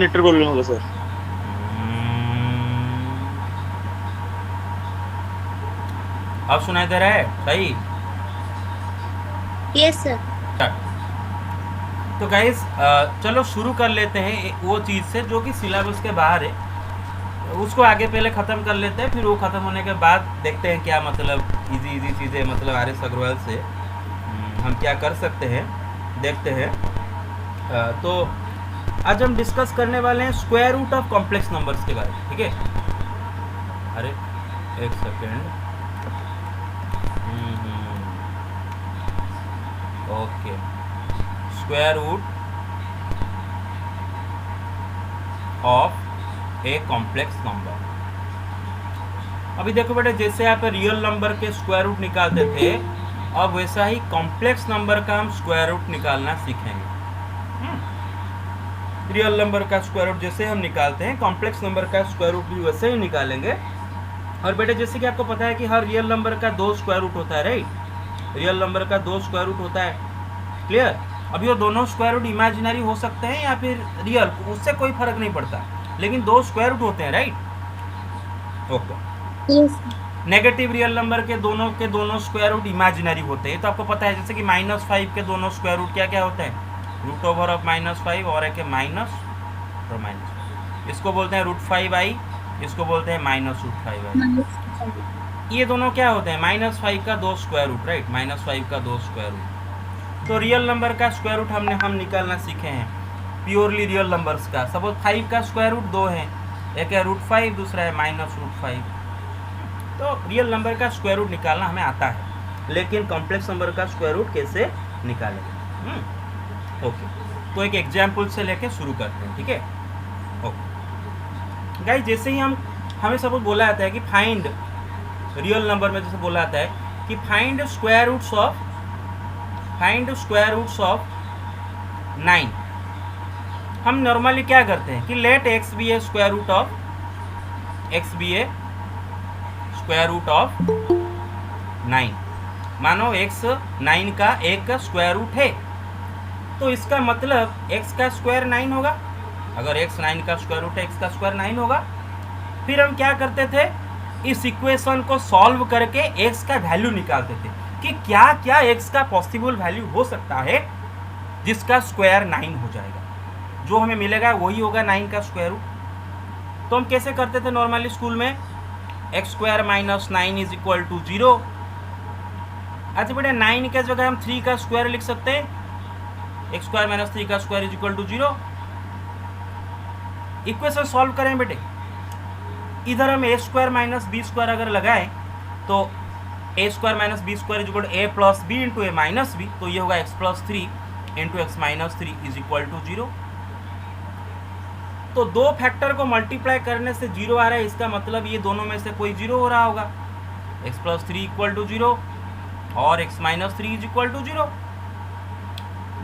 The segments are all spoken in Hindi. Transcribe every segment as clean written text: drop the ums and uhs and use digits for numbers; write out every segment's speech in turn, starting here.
लीटर प्रॉब्लम होगा सर। अब सुनाई दे रहा है सही? Yes sir. तो गाइस चलो शुरू कर लेते हैं वो चीज़ से जो कि सिलेबस के बाहर है, उसको आगे पहले ख़त्म कर लेते हैं, फिर वो ख़त्म होने के बाद देखते हैं क्या मतलब इजी इजी चीज़ें मतलब आर एस अग्रवाल से हम क्या कर सकते हैं, देखते हैं। तो आज हम डिस्कस करने वाले हैं square root of complex numbers के बारे में, ठीक है? अरे एक second, okay, square root of a complex number. अभी देखो बेटे, जैसे आप रियल नंबर के स्क्वायर रूट निकालते थे, अब वैसा ही कॉम्प्लेक्स नंबर का हम स्क्वायर रूट निकालना सीखेंगे। रियल नंबर का स्क्वायर रूट जैसे हम निकालते हैं, कॉम्प्लेक्स नंबर का स्क्वायर रूट भी वैसे ही निकालेंगे। और बेटे जैसे कि आपको पता है कि हर रियल नंबर का 2 स्क्वायर रूट होता है, राइट? रियल नंबर का 2 स्क्वायर रूट होता है, क्लियर? अब ये दोनों स्क्वायर रूट इमेजिनरी हो सकते हैं या फिर रियल, उससे कोई फर्क नहीं पड़ता, लेकिन 2 स्क्वायर रूट होते हैं, right? Okay. Yes negative real number के दोनों स्क्वायर रूट इमेजिनरी होते हैं, तो आपको पता है जैसे कि -5 के दोनों स्क्वायर रूट क्या क्या होते हैं? रूट ओवर ऑफ -5 और एक माइनस और माइनस, इसको बोलते हैं √5i, इसको बोलते हैं -√5i। ये दोनों क्या होते हैं? -5 का 2 स्क्वायर रूट, राइट? -5 का 2 स्क्वायर रूट। तो रियल नंबर का स्क्वायर रूट हम निकालना सीखे हैं, प्योरली रियल नंबर्स का। सपोज 5 का स्क्वायर रूट 2 है, एक है √5, दूसरा है -√5। तो रियल नंबर का स्क्वायर रूट निकालना हमें आता है, लेकिन कॉम्प्लेक्स नंबर का स्क्वायर रूट कैसे निकालेंगे? ओके, तो एक एग्जाम्पल से लेके शुरू करते हैं, ठीक है? ओके गाइस, जैसे ही हमें सपोज बोला जाता है कि फाइंड रियल नंबर में, जैसे बोला जाता है कि फाइंड स्क्वायर रूट्स ऑफ 9। हम नॉर्मली क्या करते हैं कि let x be A square root of square root of 9। मानो x 9 का एक स्क्वायर रूट है, तो इसका मतलब x का स्क्वायर 9 होगा। अगर x 9 का स्क्वायर रूट है, x का स्क्वायर 9 होगा। फिर हम क्या करते थे, इस इक्वेशन को सॉल्व करके x का वैल्यू निकालते थे कि क्या क्या x का पॉसिबल वैल्यू हो सकता है जिसका स्क्वायर 9 हो जाएगा। जो हमें मिलेगा वही होगा 9 का स्क्वायर रूट। तो हम कैसे करते थे नॉर्मली स्कूल में, x² - 9 इज इक्वल टू 0। अच्छा बेटा, 9 के जगह हम 3 का स्क्वायर लिख सकते हैं, x² - 3 का square is equal to 0। Equation solve करें बेटे, इधर हम a² - b² अगर लगाएं तो a² - b² is equal to a plus b into a minus b, तो ये होगा x + 3 into x minus 3 is equal to 0। तो दो फैक्टर को मल्टीप्लाई करने से 0 आ रहा है, इसका मतलब ये दोनों में से कोई 0 हो रहा होगा। x + 3 इक्वल टू 0 और x minus 3 is equal to 0,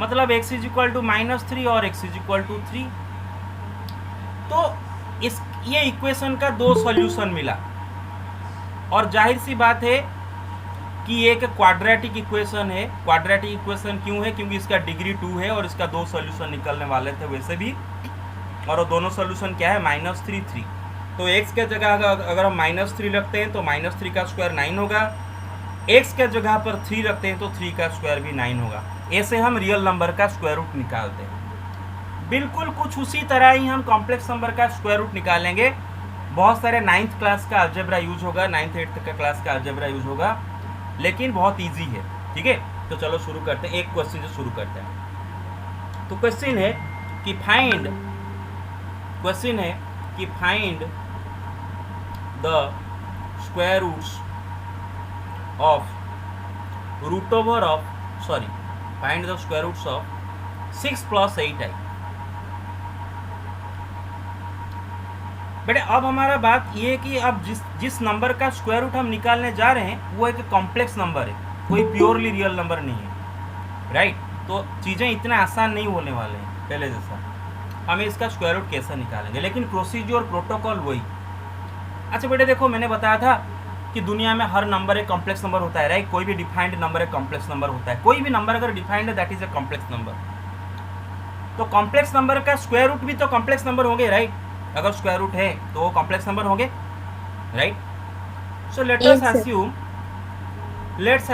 मतलब x इज इक्वल टू -3 और x इज इक्वल टू 3। तो ये इक्वेशन का 2 सॉल्यूशन मिला, और जाहिर सी बात है कि ये एक क्वाड्रेटिक इक्वेशन है। क्वाड्रेटिक इक्वेशन क्यों है? क्योंकि इसका डिग्री 2 है और इसका 2 सॉल्यूशन निकलने वाले थे वैसे भी, और वो दोनों सॉल्यूशन क्या है? -3 3। तो x के जगह अगर हम -3 रखते हैं तो -3 का स्क्वायर 9 होगा, x के जगह पर 3 रखते हैं तो 3 का स्क्वायर भी 9 होगा। ऐसे हम रियल नंबर का स्क्वायर रूट निकालते हैं। बिल्कुल कुछ उसी तरह ही हम कॉम्प्लेक्स नंबर का स्क्वायर रूट निकालेंगे। बहुत सारे 9th क्लास का अलजेब्रा यूज होगा, 9th 8th का क्लास का अलजेब्रा यूज होगा, लेकिन बहुत ईजी है, ठीक है? तो चलो शुरू करते हैं, एक क्वेश्चन से शुरू करते हैं। तो क्वेश्चन है कि find the square roots of find the square roots of 6 + 8i। बेटे अब हमारा बात ये है कि अब जिस नंबर का स्क्वायर रूट हम निकालने जा रहे हैं वो एक कॉम्प्लेक्स नंबर है, कोई प्योरली रियल नंबर नहीं है, राइट? तो चीज़ें इतना आसान नहीं होने वाले हैं पहले जैसा। हमें इसका स्क्वायर रूट कैसे निकालेंगे, लेकिन प्रोसीजर प्रोटोकॉल वही। अच्छा बेटे देखो, मैंने बताया था कि दुनिया में हर नंबर एक कॉम्प्लेक्स नंबर होता है, राइट? कोई भी डिफाइंड नंबर एक कॉम्प्लेक्स नंबर होता है। कोई भी नंबर अगर डिफाइंड है that is a complex number. तो कॉम्प्लेक्स नंबर का स्क्वायर रूट भी तो कॉम्प्लेक्स नंबर होंगे, राइट? अगर स्क्वायर रूट है तो वो कॉम्प्लेक्स नंबर होंगे, right? So let's Yes, sir.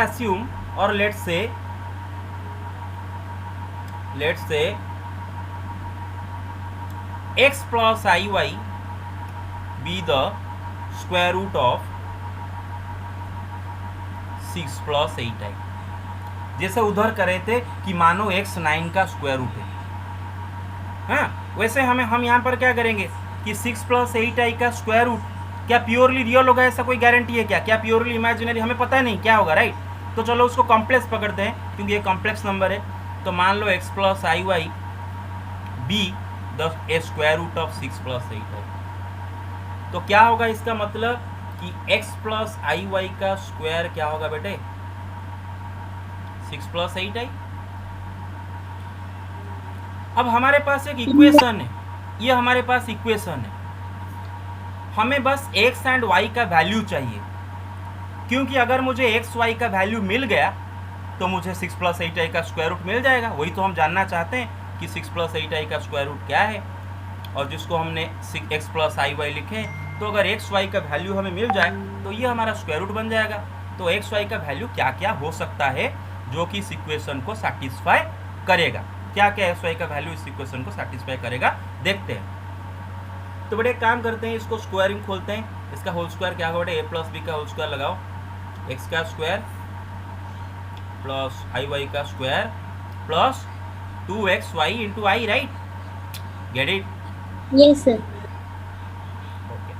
assume और let's say x plus iy be the square root of 6 plus 8i। जैसे उधर करे थे कि मानो x 9 का स्क्वायर रूट है, हाँ, वैसे हम यहाँ पर क्या करेंगे कि 6 प्लस 8i का स्क्वायर रूट क्या प्योरली रियल होगा, ऐसा कोई गारंटी है क्या प्योरली इमेजिनरी, हमें पता नहीं क्या होगा, राइट? तो चलो उसको कॉम्प्लेक्स पकड़ते हैं क्योंकि ये कॉम्प्लेक्स नंबर है। तो मान लो x plus I y be the square root of 6 plus 8i। तो क्या होगा इसका मतलब कि x प्लस आई वाई का स्क्वायर क्या होगा बेटे? 6 प्लस 8i। अब हमारे पास एक इक्वेशन है, ये हमारे पास इक्वेशन है, हमें बस x एंड y का वैल्यू चाहिए, क्योंकि अगर मुझे x y का वैल्यू मिल गया तो मुझे 6 प्लस 8i का स्क्वायर रूट मिल जाएगा। वही तो हम जानना चाहते हैं कि 6 प्लस 8i का स्क्वायर रूट क्या है, और जिसको हमने x प्लस आई वाई लिखे, तो अगर x y का वैल्यू हमें मिल जाए तो ये हमारा स्क्वायर रूट बन जाएगा। तो x y का वैल्यू क्या क्या हो सकता है जो कि इस इक्वेशन को सेटिस्फाई करेगा, क्या क्या x y का वैल्यू इस इक्वेशन को सेटिस्फाई करेगा, देखते हैं। तो बड़े काम करते हैं, इसको स्क्वायरिंग खोलते हैं। इसका होल स्क्वायर क्या होगा बेटे? a प्लस बी का होल स्क्वायर लगाओ, x का स्क्वायर प्लस आई वाई का square plus 2xy into I, right? Get it? Yes, sir. Okay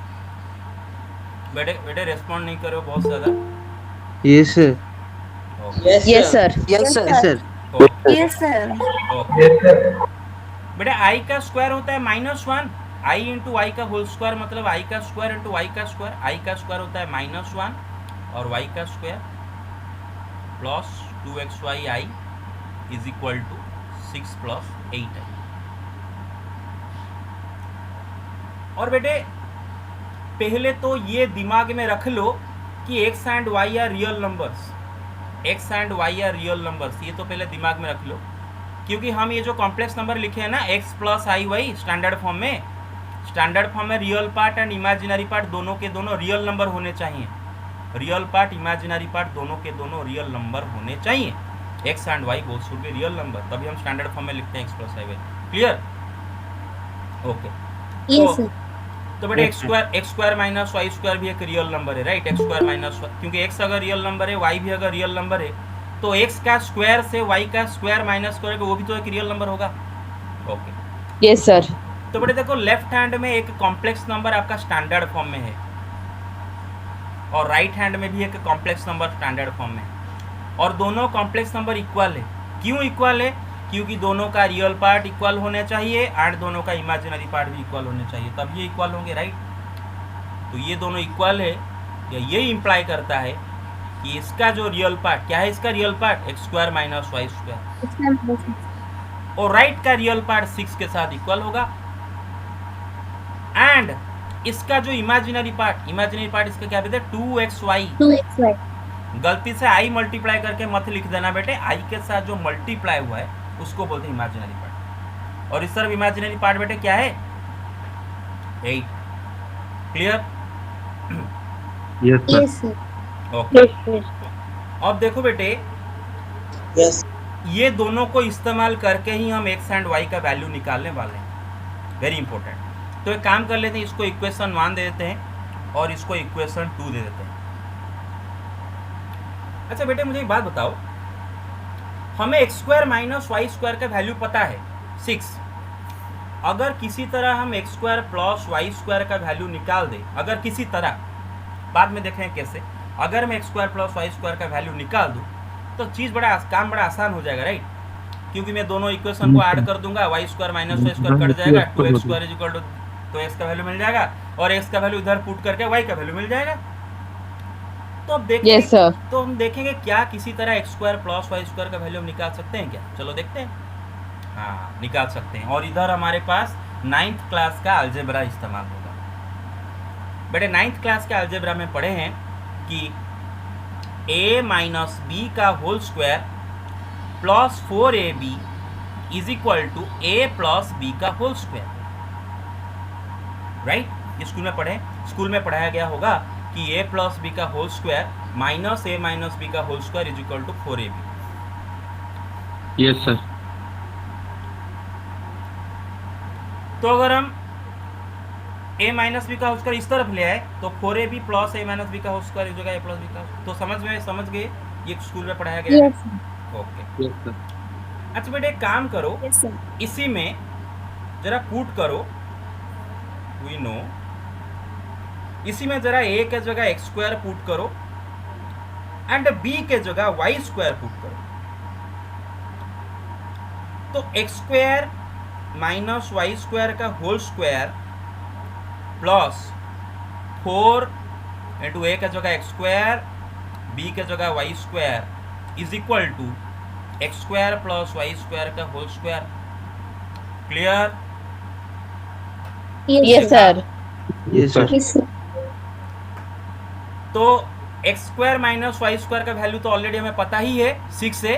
बेटे, बेटे रेस्पॉन्ड नहीं करो बहुत ज़्यादा। Yes, sir. Okay Yes, sir. Yes, sir. Okay Yes, sir. Okay बेटा, आई का स्क्वायर होता है -1, आई इंटू आई का होल स्क्वायर मतलब आई का स्क्वायर इंटू वाई का स्क्वायर। आई का स्क्वायर होता है -1 और वाई का square plus 2xy i is equal to 6 plus 8i। और बेटे पहले तो ये दिमाग में रख लो कि x and y are real numbers, x and y are real numbers, ये तो पहले दिमाग में रख लो, क्योंकि हम ये जो कॉम्प्लेक्स नंबर लिखे हैं ना x प्लस आई वाई स्टैंडर्ड फॉर्म में real part and imaginary part दोनों के दोनों रियल नंबर होने चाहिए। रियल पार्ट इमेजिनरी पार्ट दोनों के दोनों रियल नंबर होने चाहिए। x and y both should be real number, तभी हम स्टैंडर्ड फॉर्म में लिखते हैं x प्लस आई Y. Clear? Okay. Yes, sir. तो बेटे x square minus Y square भी एक रियल नंबर है, राइट? एक्स स्क्वायर माइनस, क्योंकि x अगर रियल नंबर है y भी अगर रियल नंबर है तो x का स्क्वायर से y का स्क्वायर माइनस करोगे वो भी तो एक रियल नंबर होगा। Okay Yes, sir. तो बेटे देखो, लेफ्ट हैंड में एक कॉम्प्लेक्स नंबर आपका स्टैंडर्ड फॉर्म में है और राइट हैंड में भी एक कॉम्प्लेक्स नंबर स्टैंडर्ड फॉर्म में है, और दोनों कॉम्प्लेक्स नंबर इक्वल है। क्यों इक्वल है? क्योंकि दोनों का रियल पार्ट इक्वल होने चाहिए एंड दोनों का इमेजिनरी पार्ट भी इक्वल होने चाहिए, तब ये इक्वल होंगे, राइट? तो ये दोनों इक्वल है, या ये इम्प्लाई करता है कि इसका जो रियल पार्ट क्या है, इसका real part x square minus Y square, और राइट का रियल पार्ट 6 के साथ इक्वल होगा, एंड इसका जो इमेजिनरी पार्ट इसका क्या कहते हैं? 2xy। 2xy. गलती से आई मल्टीप्लाई करके मत लिख देना बेटे, आई के साथ जो मल्टीप्लाई हुआ है उसको बोलते हैं इमेजिनरी पार्ट, और इस तरफ इमेजिनरी पार्ट बेटे क्या है? 8। Clear? Yes, sir. Yes, sir. Okay. अब देखो बेटे, ये दोनों को इस्तेमाल करके ही हम एक्स एंड वाई का वैल्यू निकालने वाले हैं, वेरी इंपॉर्टेंट। तो एक काम कर लेते हैं, इसको इक्वेशन 1 दे देते हैं और इसको इक्वेशन 2 दे देते हैं। अच्छा बेटे मुझे एक बात बताओ, हमें x square minus Y square का वैल्यू पता है 6। अगर किसी तरह हम x square plus Y square का वैल्यू निकाल दें, अगर किसी तरह, बाद में देखें कैसे, अगर मैं x square plus Y square का वैल्यू निकाल दूं तो काम बड़ा आसान हो जाएगा, राइट? क्योंकि मैं दोनों इक्वेशन को ऐड कर दूंगा, y square minus Y square cut जाएगा, 2x square is equal to, तो एक्स का वैल्यू मिल जाएगा और एक्स का वैल्यू इधर पुट करके वाई का वैल्यू मिल जाएगा। तो अब देखेंगे, Yes, sir. तो हम देखेंगे क्या किसी तरह x square plus Y square का वैल्यू हम निकाल सकते हैं क्या? चलो देखते हैं। हाँ, निकाल सकते हैं, और इधर हमारे पास 9th क्लास का अलजेब्रा इस्तेमाल होगा। बेटे 9th क्लास के अलजेब्रा में पढ़े हैं कि a माइनस बी का whole square plus 4ab is equal to a plus b का होल स्क्वायर, राइट। ये स्कूल में पढ़ाया गया होगा कि ए प्लस बी का whole square minus a minus b का whole square is equal to 4ab। Yes sir. तो अगर हम a माइनस बी का होल स्क्वायर इस तरफ ले आए तो 4ab plus a minus b का होल स्क्वायर इज होगा ए प्लस बी का। तो समझ गए ये स्कूल में पढ़ाया गया है। Yes sir. Okay, yes sir. अच्छा बेटे एक काम करो, यस सर। इसी में जरा पुट करो, वी नो, इसी में जरा a के जगह एक्स स्क्वायर पुट करो एंड b के जगह वाई स्क्वायर पुट करो। तो x square minus Y square का whole square plus 4 into A के जगह एक्स स्क्वायर बी के जगह Y square is equal to X square plus Y square का whole square. Clear? Yes sir. Yes sir. Yes sir. तो x square minus Y square का वैल्यू तो ऑलरेडी हमें पता ही है 6 है,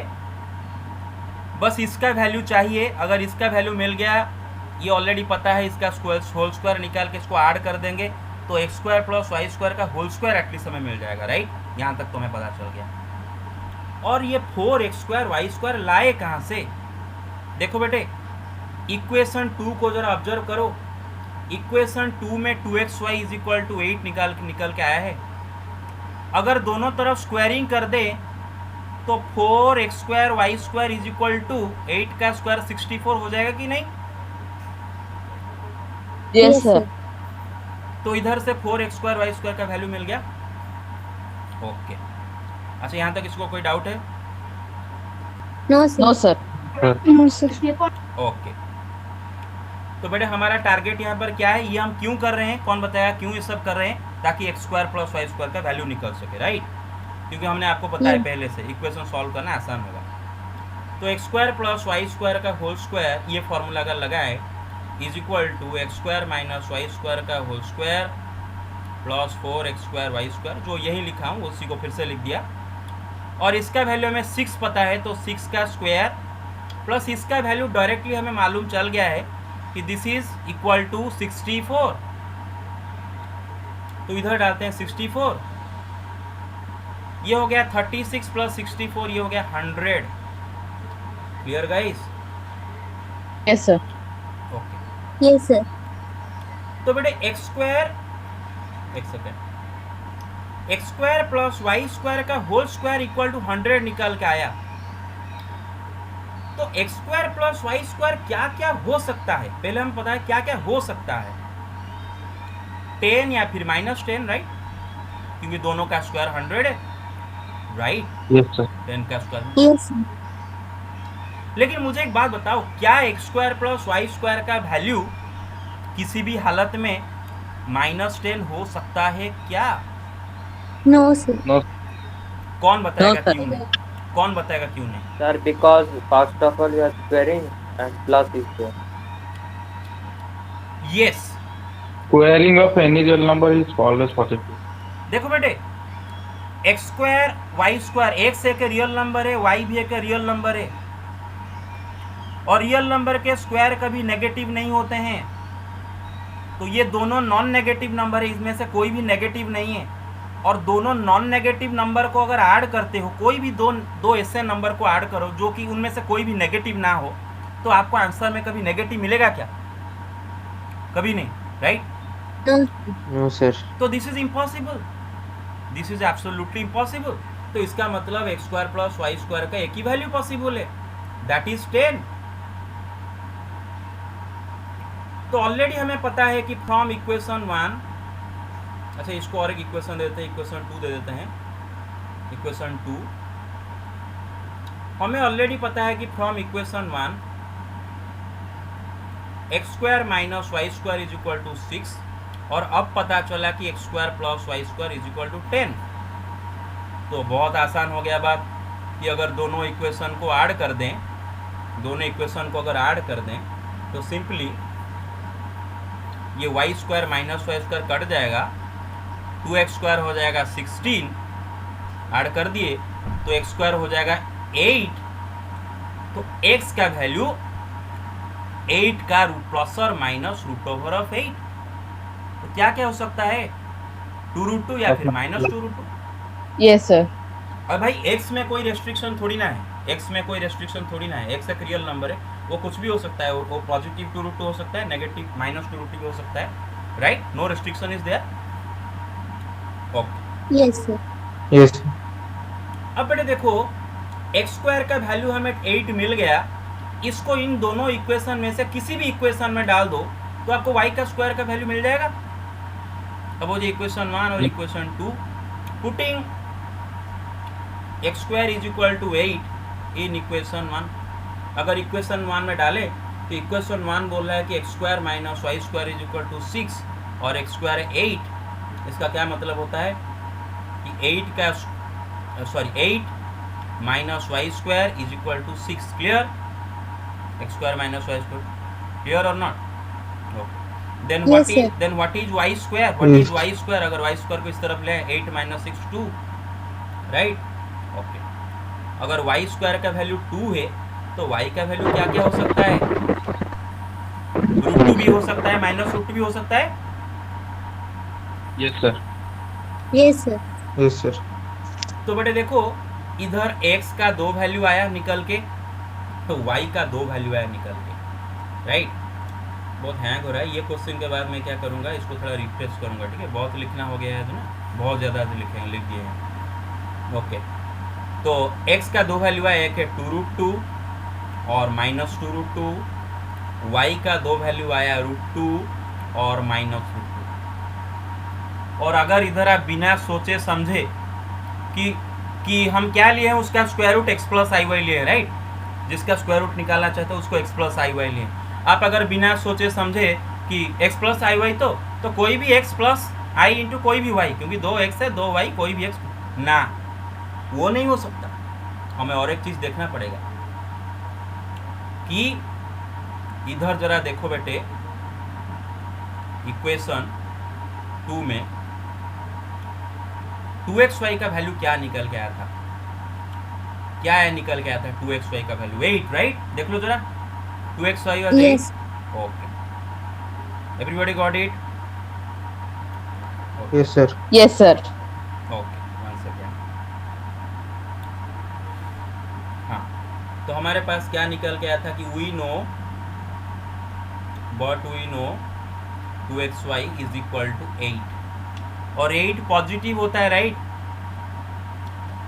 बस इसका वैल्यू चाहिए। अगर इसका वैल्यू मिल गया, ये ऑलरेडी पता है, इसका होल स्क्वायर निकाल के इसको ऐड कर देंगे तो x square plus Y square का होल स्क्वायर एटलीस्ट हमें मिल जाएगा, राइट। यहाँ तक तो हमें पता चल गया। और ये 4x स्क्वायर वाई स्क्वायर लाए कहाँ से? देखो बेटे, इक्वेशन 2 को जरा ऑब्जर्व करो। इक्वेशन 2 में 2xy इज इक्वल टू 8 निकल के आया है। अगर दोनों तरफ स्क्वायरिंग कर दे तो 4x square Y square is equal to 8 का स्क्वायर 64 हो जाएगा कि नहीं? Yes sir. तो इधर से 4x स्क्वायर वाई स्क्वायर का वैल्यू मिल गया। ओके, अच्छा यहाँ तक इसको कोई डाउट है? No sir. No sir. No sir. Okay, तो बेटे हमारा टारगेट यहाँ पर क्या है, ये हम क्यों कर रहे हैं, कौन बताया क्यों ये सब कर रहे हैं? ताकि x square plus Y square का वैल्यू निकल सके, राइट। क्योंकि हमने आपको बताया पहले से इक्वेशन सॉल्व करना आसान होगा। तो x square plus Y square का होल स्क्वायर, ये फॉर्मूला अगर लगाए, is equal to X square minus Y square का whole square plus 4x square Y square, जो यही लिखा हूँ उसी को फिर से लिख दिया। और इसका वैल्यू हमें 6 पता है, तो 6 का स्क्वायर प्लस इसका वैल्यू डायरेक्टली हमें मालूम चल गया है कि दिस इज इक्वल टू 64। तो इधर डालते हैं 64, ये हो गया 36 प्लस 64, ये हो गया 100। Clear guys? Yes sir. Okay, yes sir. तो बेटे एक्स स्क्वायर, एक second, x square plus Y square का होल स्क्वायर इक्वल टू 100 निकल के आया। तो x square plus Y square क्या क्या हो सकता है, पहले हम पता है क्या क्या हो सकता है। 10 या फिर -10, राइट, क्योंकि दोनों का स्क्वायर 100 है, राइट। Yes sir. 10 का स्क्वायर। Yes sir. लेकिन मुझे एक बात बताओ, क्या x square plus Y square का वैल्यू किसी भी हालत में -10 हो सकता है क्या? No sir. नो। कौन बताएगा No, sir. क्यों नहीं? कौन बताएगा क्यों नहीं? Sir, because first of all you are squaring and plus is there. Yes, Squaring of any real number is always possible. देखो बेटे, x square Y square, x एक रियल नंबर है, वाई भी एक रियल नंबर है, और रियल नंबर के स्क्वायर कभी नेगेटिव नहीं होते हैं। तो ये दोनों नॉन नेगेटिव नंबर है, इसमें से कोई भी नेगेटिव नहीं है। और दोनों नॉन नेगेटिव नंबर को अगर ऐड करते हो, कोई भी दो ऐसे नंबर को ऐड करो जो कि उनमें से कोई भी नेगेटिव ना हो, तो आपको आंसर में कभी नेगेटिव मिलेगा क्या? कभी नहीं, राइट। No sir. तो this is impossible, this is absolutely impossible. तो इसका मतलब x square plus Y square का एक ही वैल्यू पॉसिबल है, दैट इज 10। तो ऑलरेडी हमें पता है कि फ्रॉम इक्वेशन 1, अच्छा इसको और एक इक्वेशन दे देते हैं, इक्वेशन 2 दे देते हैं। इक्वेशन 2 हमें ऑलरेडी पता है कि from equation 1 x square minus Y square is equal to 6, और अब पता चला कि x square plus Y square is equal to 10। तो बहुत आसान हो गया बात कि अगर दोनों इक्वेशन को ऐड कर दें, दोनों इक्वेशन को अगर ऐड कर दें तो सिंपली ये y square minus Y square cut जाएगा, 2x स्क्वायर हो जाएगा 16, ऐड कर दिए तो x स्क्वायर हो जाएगा 8। तो x का वैल्यू 8 का रूट प्लस और माइनस रूट ओवर ऑफ 8। तो क्या क्या हो सकता है, 2√2 या फिर -2√2। Yes, sir. और भाई x में कोई रेस्ट्रिक्शन थोड़ी ना है, x में कोई रेस्ट्रिक्शन थोड़ी ना है, x एक रियल नंबर है, वो कुछ भी हो सकता है, वो पॉजिटिव 2√2 हो सकता है, नेगेटिव -2√2 भी हो सकता है, right. No restriction is there. Okay, Yes, sir. Yes. अब बेटे देखो x² का वैल्यू हमें 8 मिल गया, इसको इन दोनों इक्वेशन में से किसी भी इक्वेशन में डाल दो तो आपको y² का वैल्यू मिल जाएगा। अब वो जो इक्वेशन 1 और equation 2, putting x² is equal to 8 in equation 1, अगर इक्वेशन 1 में डालें तो इक्वेशन 1 बोल रहा है कि x² minus y² is equal to 6 और x² 8। इसका क्या मतलब होता है कि 8 minus y² is equal to 6। Clear, x² minus y², clear और not? Then Yes, sir. What is y²? अगर y² को इस तरफ ले 8 माइनस 6 2, राइट। ओके, अगर y² का वैल्यू 2 है तो y का वैल्यू क्या क्या हो सकता है, √2 भी हो सकता है, -√2 भी हो सकता है। Yes, sir. Yes, sir. Yes, sir. तो बेटे देखो इधर x का 2 वैल्यू आया निकल के, तो y का 2 वैल्यू आया निकल के, राइट। बहुत हैंग हो रहा है ये क्वेश्चन के बाद मैं क्या करूँगा, इसको थोड़ा रिफ्रेश करूँगा, ठीक है। बहुत लिखना हो गया है तो ना, बहुत ज़्यादा लिख दिए हैं। ओके, तो x का 2 वैल्यू आया, एक है 2√2 और -2√2, y का 2 वैल्यू आया √2 और -√2। और अगर इधर आप बिना सोचे समझे कि हम क्या लिए हैं, उसका स्क्वायर रूट x प्लस आई वाई लिए, राइट। जिसका स्क्वायर रूट निकालना चाहते हो उसको x प्लस आई वाई लिए। आप अगर बिना सोचे समझे कि x प्लस आई वाई तो कोई भी x प्लस आई इंटू कोई भी y, क्योंकि 2x है 2y, कोई भी x ना, वो नहीं हो सकता। हमें और एक चीज देखना पड़ेगा कि इधर जरा देखो बेटे, इक्वेशन 2 में 2xy का वैल्यू क्या निकल के आया था, क्या है निकल के आया था 2xy का वैल्यू 8, राइट। देख लो जरा, 2xy और 8। Yes. Okay, everybody got it? Yes, sir. Yes, sir. Okay, 1 second. हाँ, तो हमारे पास क्या निकल के आया था कि we know 2xy is equal to 8 और 8 पॉजिटिव होता है, राइट।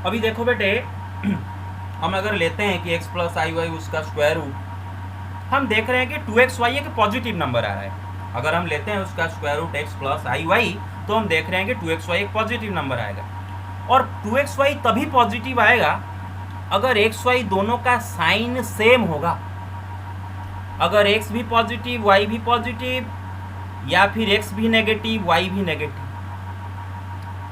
अभी देखो बेटे हम अगर लेते हैं कि x प्लस आई वाई उसका स्क्वायर रूट, हम देख रहे हैं कि 2xy एक पॉजिटिव नंबर आ रहा है। अगर हम लेते हैं उसका स्क्वायर रूट x प्लस आई वाई तो हम देख रहे हैं कि 2xy एक पॉजिटिव नंबर आएगा। और 2xy तभी पॉजिटिव आएगा अगर xy दोनों का साइन सेम होगा। अगर x भी पॉजिटिव y भी पॉजिटिव, या फिर x भी नेगेटिव y भी नेगेटिव।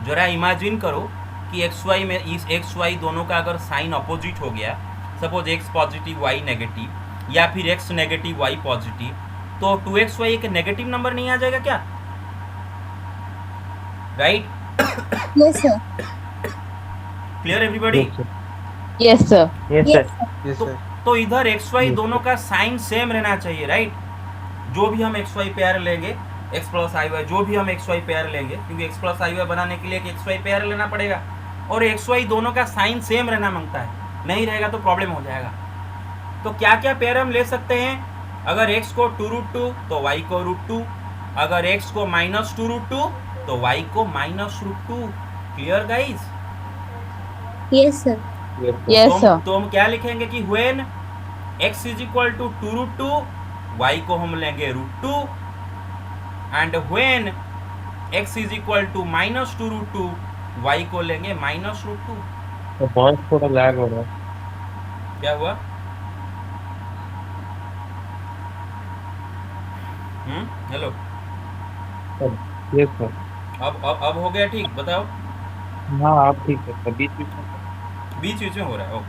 जरा इमेजिन करो कि xy में इस xy दोनों का अगर साइन अपोजिट हो गया, suppose x positive y negative, या फिर x नेगेटिव y पॉजिटिव, तो 2xy एक नेगेटिव नंबर नहीं आ जाएगा क्या, right? Yes, sir. Clear everybody? Yes, sir. Yes, Yes, sir. Yes, sir. तो इधर xy दोनों का साइन सेम रहना चाहिए, राइट। जो भी हम xy पेयर लेंगे, x प्लस आई वाई, जो भी हम xy पेयर लेंगे, क्योंकि x प्लस आई वाई बनाने के लिए एक xy पेयर लेना पड़ेगा, और xy दोनों का साइन सेम रहना मांगता है, नहीं रहेगा तो प्रॉब्लम हो जाएगा। तो क्या क्या पेयर हम ले सकते हैं? अगर x को 2√2 तो y को √2, अगर x को -2√2 तो y को -√2। Clear guys? yes, sir. Yes, sir. तो हम क्या लिखेंगे कि when x is equal to 2√2, y को हम लेंगे √2, and when x is equal to -2√2, y को लेंगे -√2। तो वॉइस थोड़ा लैग हो रहा है। क्या हुआ? Hello, yes sir. अब हो गया ठीक? बताओ। हाँ आप ठीक है सर, बीच बीच में हो रहा है, ओके।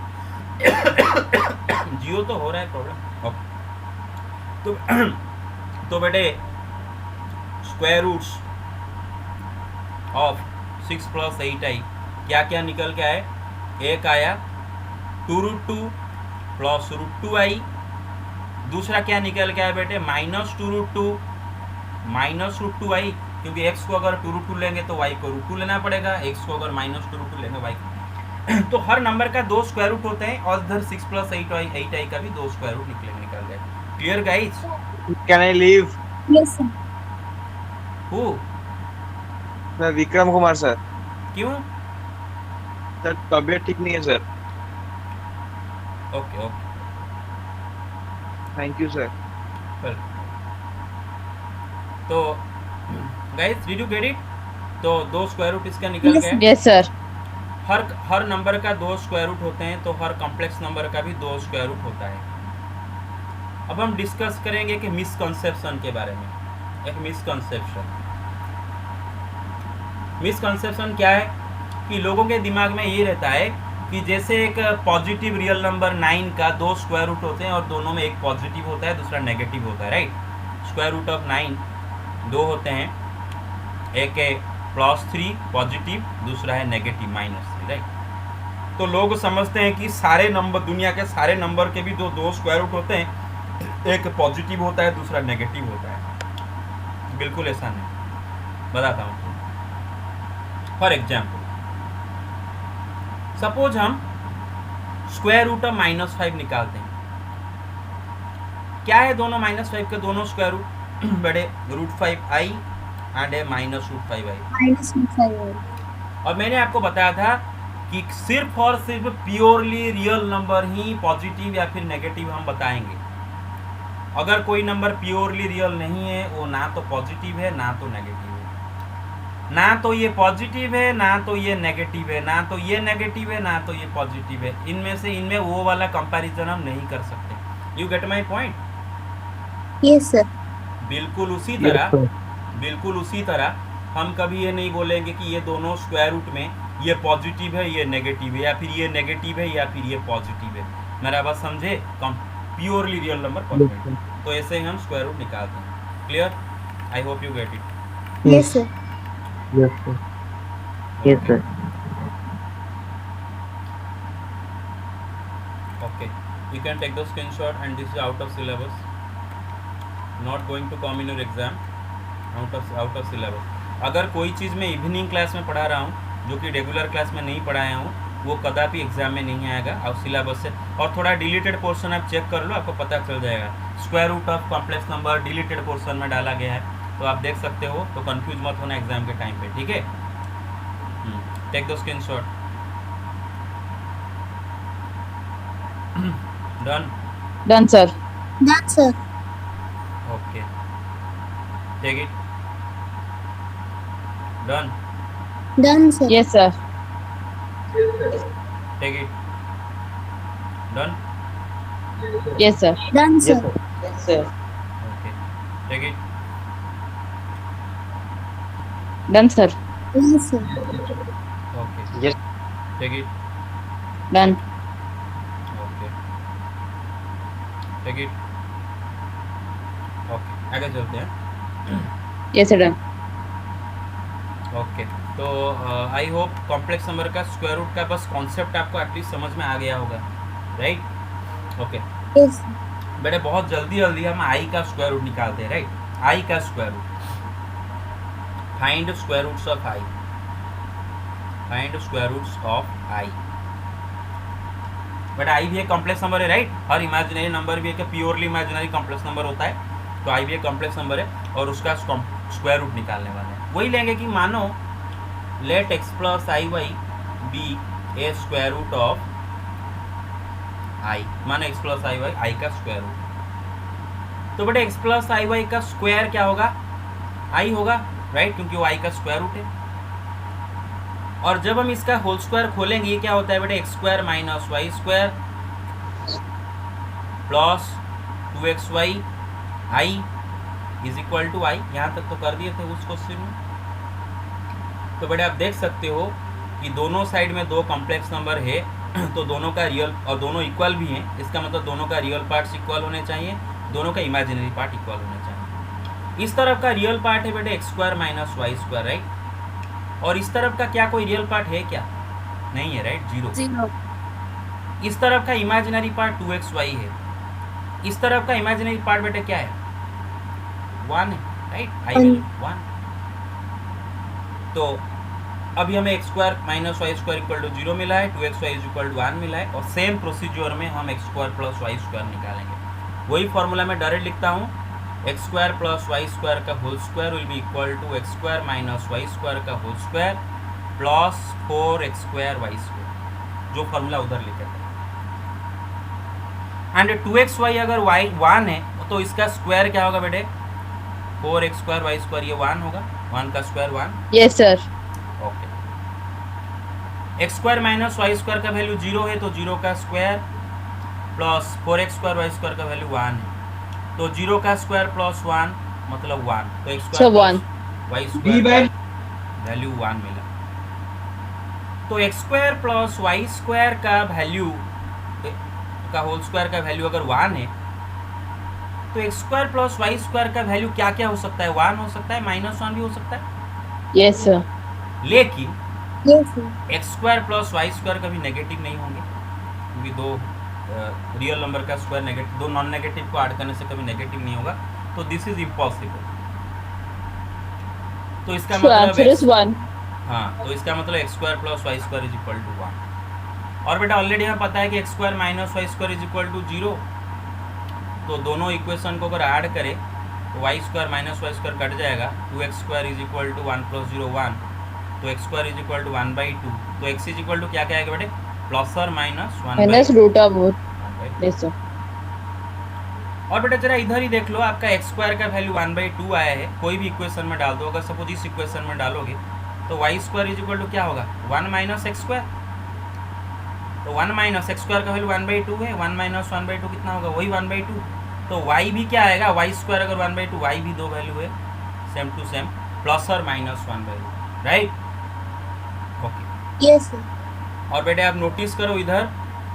जियो तो हो रहा है प्रॉब्लम, ओके। तो बेटे square roots of 6 plus 8i क्या क्या निकल के आए? एक आया 2√2 प्लस √2i दूसरा क्या निकल गया बेटे -2√2 -√2y, क्योंकि x को अगर 2√2 लेंगे तो y को √2 लेना पड़ेगा, x को अगर -2√2 लेंगे y को तो हर नंबर का 2 स्क्वायर रूट होते हैं और इधर 6 + 8i का भी 2 स्क्वायर रूट निकल गए। Clear guys? Can I leave? Yes, sir. Who? Sir Vikram Kumar sir. क्यों? सर तबीयत ठीक नहीं है sir. Okay okay, thank you sir. तो guys did you get it? तो 2 स्क्वायर रूट इसका निकल Yes, गए। Yes, sir. हर नंबर का 2 स्क्वायर रूट होते हैं, तो हर कॉम्प्लेक्स नंबर का भी 2 स्क्वायर रूट होता है। अब हम डिस्कस करेंगे कि मिसकंसेप्शन के बारे में। एक मिसकंसेप्शन क्या है कि लोगों के दिमाग में ये रहता है कि जैसे एक पॉजिटिव रियल नंबर 9 का 2 स्क्वायर रूट होते हैं और दोनों में एक पॉजिटिव होता है, दूसरा नेगेटिव होता है, राइट? स्क्वायर रूट ऑफ 9 2 होते हैं, एक है +3 पॉजिटिव, दूसरा है नेगेटिव -3, राइट? तो लोग समझते हैं कि सारे नंबर, दुनिया के सारे नंबर के भी 2 स्क्वायर रूट होते हैं, एक पॉजिटिव होता है, दूसरा नेगेटिव होता है। बिल्कुल ऐसा नहीं, बताता हूँ। फॉर एग्जाम्पल, सपोज हम स्क्वायर रूट ऑफ -5 निकालते हैं। क्या है दोनों -5 के दोनों स्क्वायर रूट? बड़े √5i एंड है -√5i। -5. और मैंने आपको बताया था कि सिर्फ और सिर्फ प्योरली रियल नंबर ही पॉजिटिव या फिर नेगेटिव हम बताएंगे। अगर कोई नंबर प्योरली रियल नहीं है, वो ना तो पॉजिटिव है ना तो नेगेटिव है, ना तो ये पॉजिटिव है ना तो ये नेगेटिव है, ना तो ये नेगेटिव है ना तो ये पॉजिटिव है। इनमें वो वाला कंपैरिजन हम नहीं कर सकते। You get my point? Yes, sir. बिल्कुल उसी Yes, तरह sir. बिल्कुल उसी तरह हम कभी ये नहीं बोलेंगे कि ये दोनों स्क्वायर रूट में ये पॉजिटिव है, ये नेगेटिव है, या फिर ये नेगेटिव है या फिर ये पॉजिटिव है। मेरा बात समझे? प्योरली रियल नंबर पॉजिटिव, तो ऐसे ही हम स्क्वायर रूट निकालते हैं। Clear? I hope you get it. Yes, sir. Yes sir. Yes sir. Okay, you can take the screenshot and this is out of syllabus, not going to come in your exam, out of syllabus। अगर कोई चीज़ मैं इवनिंग क्लास में पढ़ा रहा हूँ जो कि रेगुलर क्लास में नहीं पढ़ाया हूँ, वो कदापि एग्जाम में नहीं आएगा और सिलेबस से। और थोड़ा डिलीटेड पोर्शन आप चेक कर लो, आपको पता चल जाएगा। Square root of complex number deleted portion में डाला गया है, तो आप देख सकते हो, तो कंफ्यूज मत होना एग्जाम के टाइम पे, ठीक है? Take the screenshot. Done? Done, sir. Done, sir. Okay, take it. Done? Done, sir. Yes, sir. Take it. Done? Yes, sir. Done, sir. Yes, sir. Okay, take it. Done, sir. Yes, sir. Okay, Yes. Take it. Done. Okay, take it. Okay, आगे चलते हैं। Yes, sir. Done. ओके, तो आई होप कॉम्प्लेक्स नंबर का स्क्वायर रूट का बस कॉन्सेप्ट आपको एटलीस्ट समझ में आ गया होगा, राइट? Okay Yes, sir. बेटे, बहुत जल्दी हम आई का स्क्वायर रूट निकालते हैं, राइट? आई का square root, find square roots of i, find square roots of i. But i भी एक कॉम्प्लेक्स नंबर है, राइट? और इमेजिनरी नंबर भी एक प्योरली इमेजिनरी कॉम्प्लेक्स नंबर होता है, तो आई भी एक कॉम्प्लेक्स नंबर है और उसका स्क्वायर रूट निकालने वाले हैं। वही लेंगे कि मानो let x + iy be A square root of I, मानो x + iy आई का स्क्वायर रूट। तो बेटे x + iy का स्क्वायर क्या होगा? आई होगा, राइट? क्योंकि वो आई का स्क्वायर रूट है। और जब हम इसका होल स्क्वायर खोलेंगे, ये क्या होता है बेटे? x² - y² plus 2xy i is equal to I. यहाँ तक तो कर दिए थे उस क्वेश्चन में। तो बेटे आप देख सकते हो कि दोनों साइड में 2 कॉम्प्लेक्स नंबर है, तो दोनों का रियल और दोनों इक्वल भी हैं। इसका मतलब दोनों का रियल पार्ट्स इक्वल होने चाहिए, दोनों का इमेजिनरी पार्ट इक्वल होने चाहिए। इस तरफ का रियल पार्ट है बेटे x² - y², राइट? और इस तरफ का क्या कोई रियल पार्ट है क्या? नहीं है, राइट? 0। Zero. इस तरफ का इमेजिनरी पार्ट 2xy है, इस तरफ का इमेजिनरी पार्ट बेटे क्या है, 1 है, राइट, आई वैल्यू 1। तो अभी हमें x square minus Y square equal to 0 मिला है, 2xy इज इक्वल टू 1 मिला है, और सेम प्रोसीजर में हम x square plus Y square निकालेंगे। वही फॉर्मूला में डायरेक्ट लिखता हूँ, x square plus Y square का whole square will be equal to x square minus Y square का whole square plus 4x square Y square, जो फॉर्मूला उधर लिखे थे। एंड 2xy अगर y 1 है तो इसका स्क्वायर क्या होगा बेटे, 4x स्क्वायर वाई स्क्वायर, ये 1 होगा, 1 का square 1। Yes sir. Okay, x square minus Y square का वैल्यू 0 है तो 0 का square plus 4x square Y square का वैल्यू 1 है, तो 0 का स्क्वायर प्लस 1 मतलब 1, तो x So, square 1. Y square value 1 मिला। तो x square plus Y square का वैल्यू का होल स्क्वायर का वैल्यू अगर 1 है तो x square plus Y square का वैल्यू क्या क्या हो सकता है, 1 हो सकता है, -1 भी हो सकता है। Yes sir. लेकिन Yes, sir. X square plus Y square कभी नेगेटिव नहीं होंगे, क्योंकि दो रियल नंबर का स्क्वायर नेगेटिव, दो नॉन नेगेटिव को ऐड करने से कभी नेगेटिव नहीं होगा, तो दिस इज इम्पॉसिबल। तो इसका So answer मतलब is 1. हाँ, तो इसका मतलब x square plus Y square is equal to 1। और बेटा ऑलरेडी हमें पता है कि x square minus Y square is equal to 0, तो दोनों इक्वेशन को अगर ऐड करें तो y square minus Y square cut जाएगा, 2x square is equal to 1 plus 0 1, तो x square is equal to 1/2, तो x इज इक्वल टू क्या क्या आएगा बेटे, प्लस और minus 1/2। Minus root of both. Yes sir. और बेटा जरा इधर ही देख लो, आपका एक्स स्क्वायर का वैल्यू 1/2 आया है, कोई भी इक्वेशन में डाल दो, अगर सपोज इस इक्वेशन में डालोगे तो y square is equal to क्या होगा, 1 माइनस एक्स स्क्वायर, तो 1 माइनस एक्स स्क्वायर का वैल्यू 1/2 है, 1 माइनस 1/2 कितना होगा, वही 1/2, तो y भी क्या आएगा, वाई स्क्वायर अगर 1/2, y भी दो वैल्यू है सेम टू सेम, प्लस और minus 1/2, right. Okay, Yes, sir. और बेटे आप नोटिस करो इधर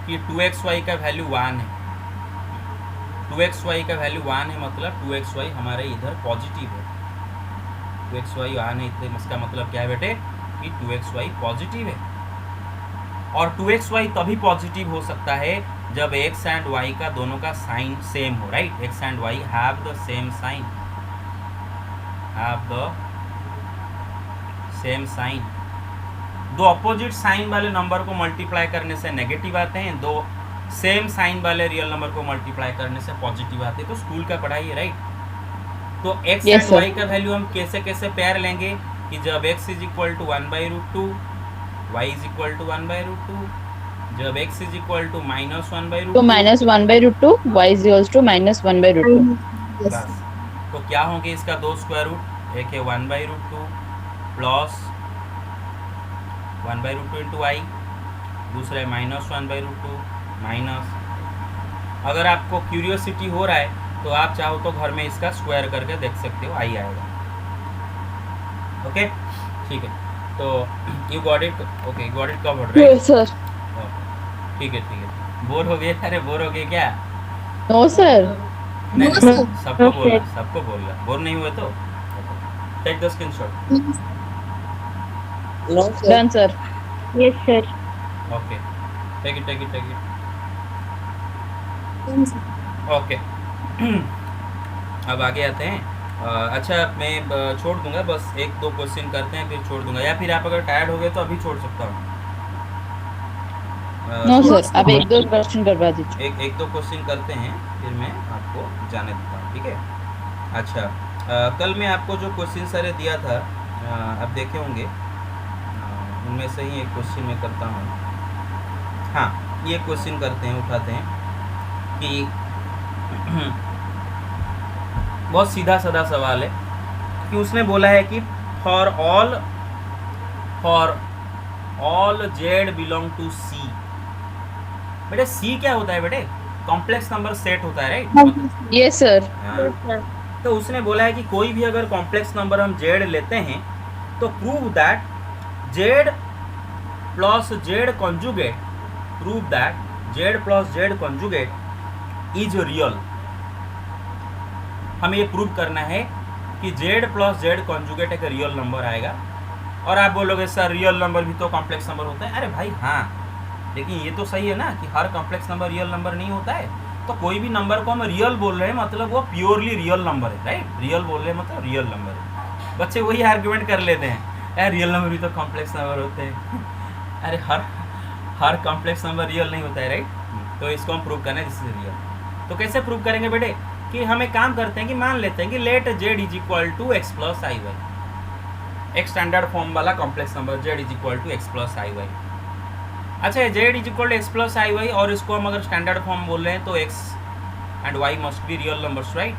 कि 2xy का वैल्यू 1 है, 2xy का वैल्यू 1 है, मतलब 2xy हमारे इधर पॉजिटिव है, 2xy 1 है, इसका मतलब क्या है बेटे कि 2xy पॉजिटिव है। और 2xy तभी पॉजिटिव हो सकता है जब x एंड y का दोनों का साइन सेम हो, right, x and y have the same sign, have the same sign. दो अपोजिट साइन वाले नंबर को मल्टीप्लाई करने से नेगेटिव आते हैं, दो सेम साइन वाले रियल नंबर को मल्टीप्लाई करने से पॉजिटिव आते हैं, तो स्कूल का पढ़ाई है, राइट। तो x Yes, and sir. y का वैल्यू हम कैसे कैसे पेयर लेंगे कि जब x is equal to 1/√2, y is equal to 1/√2, जब x इज इक्वल टू -1/√2, तो -1/√2, y is equals to -1/√2. Yes, बस। तो क्या होंगे इसका दो स्क्वायर रूट, एक है 1/√2 प्लस 1/√2 इंटू आई, दूसरा है -1/√2 माइनस। अगर आपको क्यूरियोसिटी हो रहा है तो आप चाहो तो घर में इसका स्क्वायर करके देख सकते हो, आई आएगा। ओके, ठीक है, तो you got it, okay, got it covered, right. Yes sir. ठीक है, ठीक है। बोर हो गए, अरे बोर हो गए क्या? No sir. नहीं, No, sir. सबको बोलना, सबको बोलना, बोर नहीं हुए तो take the screenshot. Yes. Done sir. Yes, sir. Okay, take it, take it, take it. Yes, sir. Okay, अब आगे आते हैं। अच्छा, मैं छोड़ दूंगा, बस एक दो क्वेश्चन करते हैं फिर छोड़ दूंगा, या फिर आप अगर टायर्ड हो गए तो अभी छोड़ सकता हूँ। नो सर, आप एक दो क्वेश्चन करवा दीजिए। एक दो क्वेश्चन करते हैं फिर मैं आपको जाने देता हूँ, ठीक है। अच्छा, कल मैं आपको जो क्वेश्चन सारे दिया था आप देखे होंगे, उनमें से ही एक क्वेश्चन मैं करता हूँ। हाँ, ये क्वेश्चन करते हैं, उठाते हैं कि बहुत सीधा साधा सवाल है कि उसने बोला है कि for all Z belong to C. बेटे सी क्या होता है बेटे, कॉम्प्लेक्स नंबर सेट होता है, right. Yes sir. Yes, sir. तो उसने बोला है कि कोई भी अगर कॉम्प्लेक्स नंबर हम जेड लेते हैं तो prove that Z plus z conjugate, prove that Z plus z conjugate is real. हमें ये प्रूव करना है कि जेड प्लस जेड कॉन्जुगेट एक रियल नंबर आएगा। और आप बोलोगे सर रियल नंबर भी तो कॉम्प्लेक्स नंबर होता है। अरे भाई हाँ, लेकिन ये तो सही है ना कि हर कॉम्प्लेक्स नंबर रियल नंबर नहीं होता है। तो कोई भी नंबर को हम रियल बोल रहे हैं मतलब वो प्योरली रियल नंबर है, राइट। रियल बोल रहे हैं मतलब रियल नंबर है। बच्चे वही आर्ग्यूमेंट कर लेते हैं, यार रियल नंबर भी तो कॉम्प्लेक्स नंबर होते हैं। अरे हर कॉम्प्लेक्स नंबर रियल नहीं होता है, राइट। तो इसको हम प्रूव करना है दिस इज रियल। तो कैसे प्रूव करेंगे बेटे कि हम एक काम करते हैं कि मान लेते हैं कि let Z is equal to x plus I Y, एक स्टैंडर्ड फॉर्म वाला complex number Z is equal to x plus I Y. अच्छा Z is equal to x plus I Y और इसको हम अगर स्टैंडर्ड फॉर्म बोल रहे हैं तो x and y must be real numbers, right.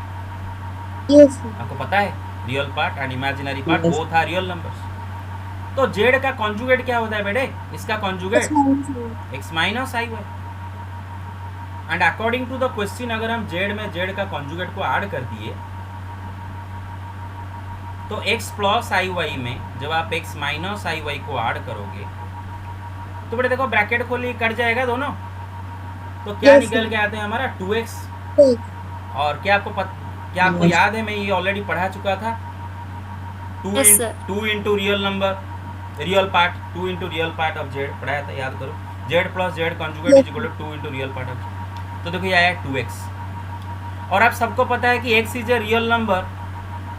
Yes, sir. आपको पता है real part and imaginary part Yes. Both are real numbers. तो जेड का कॉन्जुगेट क्या होता है बेटे, इसका X conjugate minus Y. X minus i y. And according to the question अगर हम जेड में जेड का कॉन्जुगेट को ऐड कर दिए तो एक्स प्लस आई वाई में जब आप एक्स माइनस आई वाई को ऐड करोगे तो बेटे देखो ब्रैकेट खोलिए कट जाएगा दोनों, तो क्या Yes, निकल sir. के आते हैं हमारा 2x। X. और क्या आपको Yes. याद है, मैं ये ऑलरेडी पढ़ा चुका था, Yes, sir. 2 into real number real part 2 into real part of z पढ़ाया था, याद करो। Z plus z conjugate Yes. Is equal to 2 into real part of. तो देखो ये आया 2x। और आप सबको पता है कि x is a real number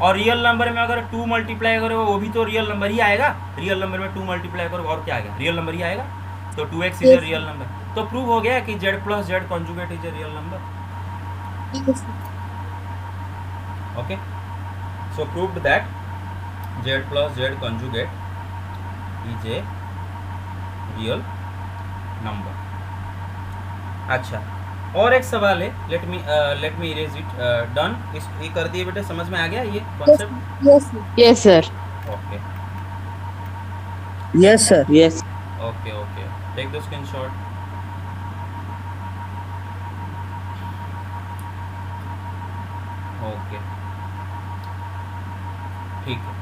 और रियल नंबर में अगर 2 मल्टीप्लाई करो वो भी तो रियल नंबर ही आएगा। रियल नंबर में 2 मल्टीप्लाई करो और क्या आएगा, रियल नंबर ही आएगा। तो 2x is a Yes. Real number. तो प्रूव हो गया कि z plus z conjugate is a real number. Yes, sir. Okay, so proved that z plus z conjugate is a real number। अच्छा और एक सवाल है, let me erase it. Done, इस ये कर दिए बेटे, समझ में आ गया ये Yes, concept? yes, sir. Yes, sir. Okay Yes, sir. Yes. Okay okay, take the screenshot. Okay ठीक है,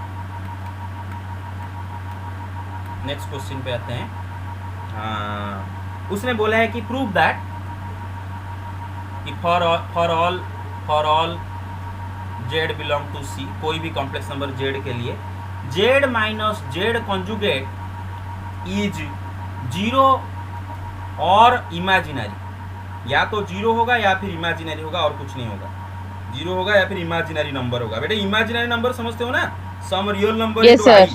नेक्स्ट क्वेश्चन पे आते हैं। उसने बोला है कि प्रूव दैट कि for all Z belong to C, कोई भी कॉम्प्लेक्स नंबर जेड के लिए Z minus Z conjugate is zero और इमेजिनरी। या तो जीरो होगा या फिर इमेजिनरी होगा और कुछ नहीं होगा। जीरो होगा या फिर इमेजिनरी नंबर होगा। बेटे इमेजिनरी नंबर समझते हो ना, some real number Yes, sir.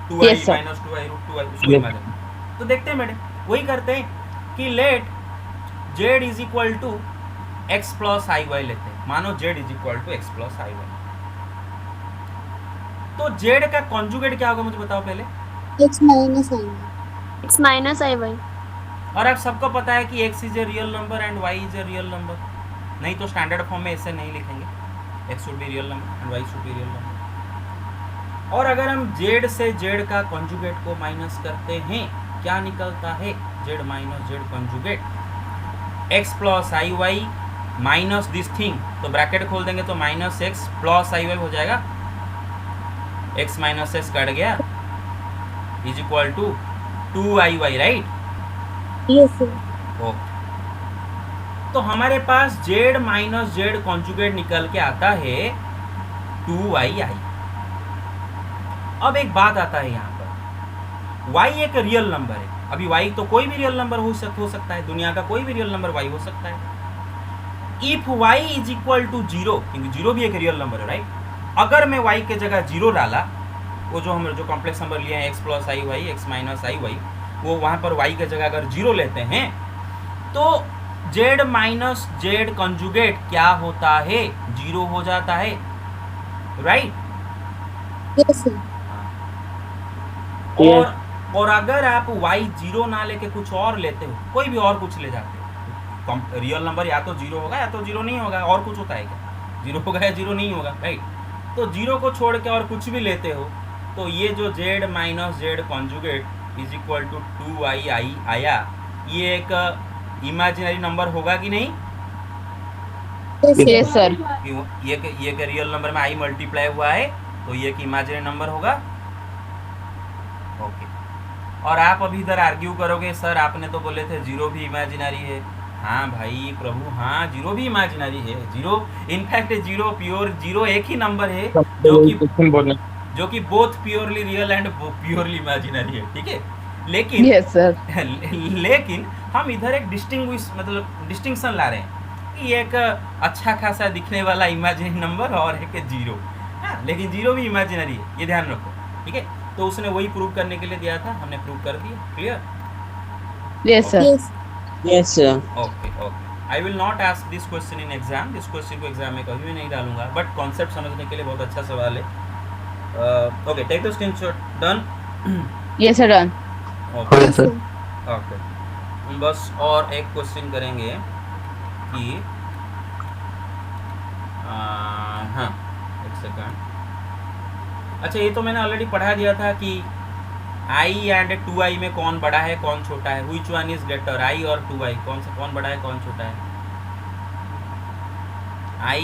2i Yes, sir. Minus 2i root 2i उसको Yes. इमेजिन। तो देखते हैं बेटे वही करते हैं कि let Z is equal to x plus I y लेते हैं। मानो z is equal to x plus I y, तो जेड का कॉन्जुगेट क्या होगा मुझे बताओ पहले। X minus I. X minus IY. और आप सबको पता है कि x is a real number and y is a real number, नहीं तो स्टैंडर्ड फॉर्म में ऐसे नहीं लिखेंगे, x should be real number and y should be real number. और अगर हम z से z का कॉन्जुगेट को माइनस करते हैं क्या निकलता है, z minus z conjugate x plus I y minus this thing, तो ब्रैकेट खोल देंगे तो माइनस x प्लस आई वाई हो जाएगा। x माइनस x कट गया is equal to 2iy, right. Yes, sir. Okay, तो हमारे पास z माइनस z कॉन्जुगेट निकल के आता है 2yi। अब एक बात आता है यहाँ पर, y एक रियल नंबर है। अभी y तो कोई भी रियल नंबर हो सकता है, दुनिया का कोई भी रियल नंबर y हो सकता है। If y is equal to zero, क्योंकि जीरो भी एक रियल नंबर है, राइट। अगर मैं y के जगह जीरो डाला, वो जो हम जो कॉम्प्लेक्स नंबर लिए हैं x plus I Y x minus i Y, वो वहाँ पर y के जगह अगर जीरो लेते हैं तो z माइनस z कॉन्जुगेट क्या होता है, जीरो हो जाता है, राइट। Yes, sir. और अगर आप y जीरो ना लेके कुछ और लेते हो, कोई भी और कुछ ले जाते हो, रियल नंबर या तो जीरो होगा या तो जीरो नहीं होगा, और कुछ होता है क्या, जीरो होगा या जीरो नहीं होगा, राइट। तो जीरो को छोड़ के और कुछ भी लेते हो तो ये जो z minus z conjugate is equal to 2i आया, ये एक इमेजिनरी नंबर होगा कि नहीं। Yes, sir. क्यों, ये के रियल नंबर में i मल्टीप्लाई हुआ है तो ये एक इमेजिनरी नंबर होगा। ओके, और आप अभी इधर आर्ग्यू करोगे सर आपने तो बोले थे जीरो भी इमेजिनरी है। हाँ भाई प्रभु, हाँ जीरो भी इमेजिनरी है। Zero in fact zero pure zero एक ही नंबर है क्वेश्चन बोलने जो कि both purely real and purely imaginary है, ठीक है। लेकिन Yes, sir. लेकिन हम इधर एक डिस्टिंग्विश मतलब डिस्टिंक्शन ला रहे हैं कि एक अच्छा खासा दिखने वाला इमेजिनरी नंबर और है कि जीरो। हाँ, लेकिन जीरो भी इमेजिनरी है, ये ध्यान रखो, ठीक है। तो उसने वही प्रूव करने के लिए दिया था, हमने प्रूव कर दिया। Clear? Yes, sir. Yes. Yes, sir. Okay okay. I will not ask this question in exam, इस क्वेश्चन को एग्जाम में कभी भी नहीं डालूंगा, बट कॉन्सेप्ट समझने के लिए बहुत अच्छा सवाल है। Okay, take the screenshot. Done? Yes, sir. Done. Okay Yes, sir. Okay. बस और एक क्वेश्चन करेंगे कि हाँ, एक सेकंड। अच्छा, ये तो मैंने ऑलरेडी पढ़ा दिया था कि i एंड 2i में कौन बड़ा है कौन छोटा है, which one is greater, i और 2i, कौन बड़ा है कौन छोटा है। i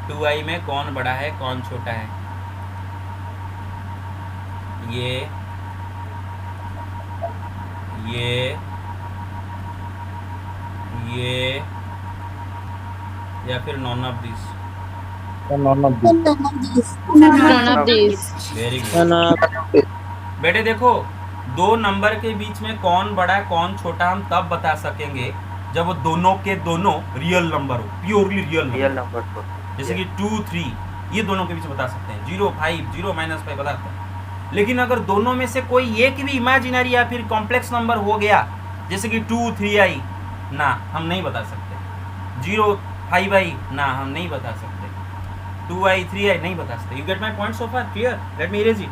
2i में कौन बड़ा है कौन छोटा है, ये या फिर none of this. None of None of these. None of these. Very good. None of बेटे देखो, दो नंबर के बीच में कौन बड़ा कौन छोटा हम तब बता सकेंगे जब वो दोनों के दोनों रियल नंबर हो, purely real real number. Number को जैसे कि 2 3 ये दोनों के बीच में बता सकते हैं, 0 5 0 -5 बता सकते हैं। लेकिन अगर दोनों में से कोई एक भी इमेजिनरी या फिर कॉम्प्लेक्स नंबर हो गया, जैसे कि 2 3i, ना हम नहीं बता सकते। 0 5i, ना हम नहीं बता सकते। 2i 3i नहीं बता सकते। You get my point so far? Clear? Let me erase it.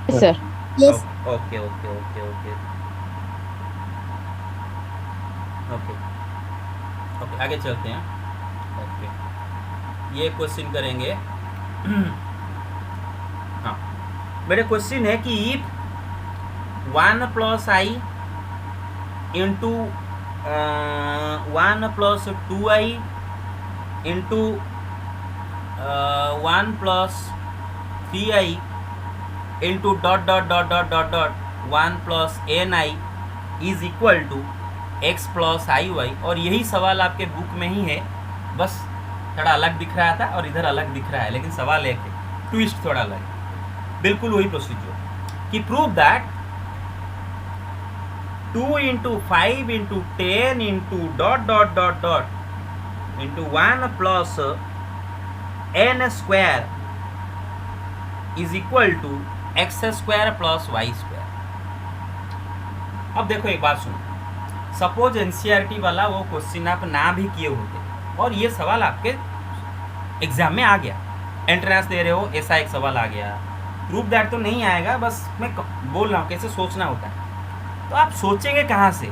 Yes, sir. Yes. Okay okay okay okay okay okay, आगे चलते हैं। ओके, ये क्वेश्चन करेंगे। हाँ बेटे, क्वेश्चन है कि if 1 + i into 1 + 2i into 1 + 3i into dot dot dot dot dot dot 1 + ni is equal to x + iy। और यही सवाल आपके बुक में ही है, बस थोड़ा अलग दिख रहा था और इधर अलग दिख रहा है, लेकिन सवाल एक है, ट्विस्ट थोड़ा अलग है। बिल्कुल वही प्रोसीजर कि prove that 2 × 5 × 10 into dot dot dot dot into 1 + n² is equal to x² + y²। अब देखो एक बात सुनो, सपोज एनसीईआरटी वाला वो क्वेश्चन आप ना भी किए होते और ये सवाल आपके एग्जाम में आ गया, एंट्रेंस दे रहे हो, ऐसा एक सवाल आ गया, प्रूफ दैट तो नहीं आएगा, बस मैं बोल रहा हूँ कैसे सोचना होता है। तो आप सोचेंगे कहाँ से?